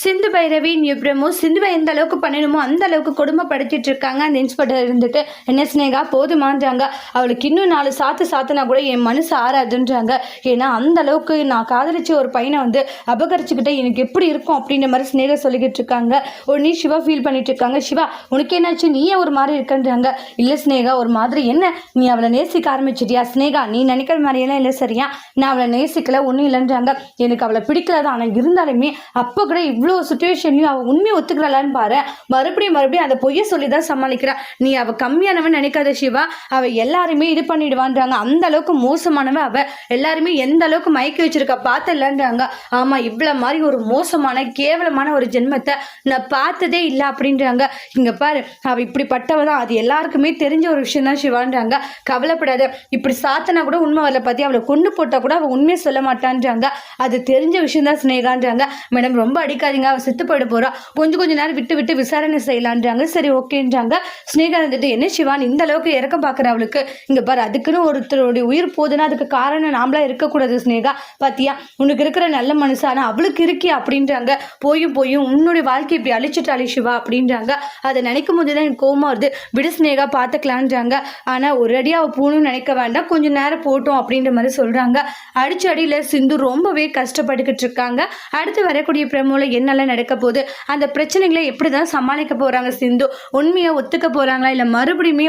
Sindhu Bhairavi promo சிந்துவை எந்த அளவுக்கு பண்ணணுமோ அந்த அளவுக்கு கொடுமைப்படுத்திட்டு இருக்காங்க. அந்த இன்ஸ்பெக்டர் இருந்துட்டு என்ன ஸ்னேகா போதுமான்றாங்க. அவளுக்கு இன்னும் 4 சாத்துனா கூட என் மனசு ஆறாதுன்றாங்க. ஏன்னா அந்த அளவுக்கு நான் காதலிச்ச ஒரு பையனை அபகரிச்சுக்கிட்ட எனக்கு எப்படி இருக்கும் அப்படின்ற மாதிரி ஸ்னேகா சொல்லிக்கிட்டு இருக்காங்க. உடனே சிவா ஃபீல் பண்ணிட்டு இருக்காங்க. சிவா உனக்கு என்னாச்சு, நீயே ஒரு மாதிரி இருக்குன்றாங்க. இல்லை ஸ்னேகா ஒரு மாதிரி என்ன, நீ அவளை நேசிக்க ஆரம்பிச்சிட்டியா? ஸ்னேகா நீ நினைக்கிற மாதிரியெல்லாம் இல்லை சரியா, நான் அவளை நேசிக்கல ஒன்றும் இல்லைன்றாங்க. எனக்கு அவளை பிடிக்கலதான், ஆனால் இருந்தாலுமே அப்போ கூட இவ்வளோ சுச்சுவேஷன்லையும் அவள் உண்மையை ஒத்துக்கிறாளான்னு பாரு. மறுபடியும் அந்த பொய்யை சொல்லி தான் சமாளிக்கிறா. நீ அவள் கம்மியானவன் நினைக்காத சிவா, அவள் எல்லாருமே இது பண்ணிடுவான்றாங்க. அந்த அளவுக்கு மோசமானவன் அவள். எல்லாருமே எந்த அளவுக்கு மயக்கி வச்சிருக்கா பார்த்தலன்றாங்க. ஆமா, இவ்வளோ மாதிரி ஒரு மோசமான கேவலமான ஒரு ஜென்மத்தை நான் பார்த்ததே இல்லை அப்படின்றாங்க. இங்க பாரு, அவள் இப்படிப்பட்டவ தான், அது எல்லாருக்குமே தெரிஞ்ச ஒரு விஷயம் தான் சிவான்றாங்க. கவலைப்படாத, இப்படி சாத்தனா கூட உண்மை வரல பத்தி, அவளை கொண்டு போட்டா கூட அவள் உண்மையை சொல்ல மாட்டான்றாங்க. அது தெரிஞ்ச விஷயம் தான் ஸ்னேகான்றாங்க. மேடம் ரொம்ப அடிக்காதீங்க, அவள் செத்து போயிட போறா, கொஞ்ச நேரம் விட்டு விசாரணை செய்யலான்றாங்க. சரி ஓகேன்றாங்க. ஸ்னேகா இருந்துட்டு என்ன சிவான் இந்த அளவுக்கு இறக்க பாக்குற அவளுக்கு, இங்க பாரு அதுக்குன்னு ஒருத்தருடைய உயிர் போதுன்னா அதுக்கு காரணம் நாமளா இருக்கக்கூடாது ஸ்னேகா. பாத்தியா உனக்கு இருக்கிற நல்ல மனசு, ஆனா அவளுக்கு இருக்கியா அப்படின்றாங்க. போயும் உன்னுடைய வாழ்க்கை இப்படி அழிச்சுட்டாளே சிவா அப்படின்றாங்க. அதை நினைக்கும் போதுதான் எனக்கு கோவமா வருது. விடு ஸ்னேகா பாத்துக்கலான்றாங்க. ஆனா ஒரு அடியா அவ போகணும்னு நினைக்க வேண்டாம், கொஞ்சம் நேரம் போட்டோம் அப்படின்ற மாதிரி சொல்றாங்க. அடிச்சு அடியில சிந்து ரொம்பவே கஷ்டப்பட்டுக்கிட்டு இருக்காங்க. அடுத்து வரக்கூடிய பிரமோல என்னெல்லாம் நடக்க போகுது, அந்த பிரச்சனைகளை எப்படிதான் சமாளிக்க போறாங்க சிந்து, உண்மையை ஒத்துக்க போறாங்களா இல்ல மறுபடியுமே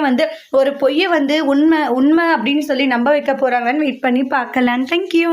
ஒரு பொய்யை உண்மை அப்படின்னு சொல்லி நம்ப வைக்க போறாங்கன்னு வெயிட் பண்ணி பார்க்கலாம். தேங்க்யூ.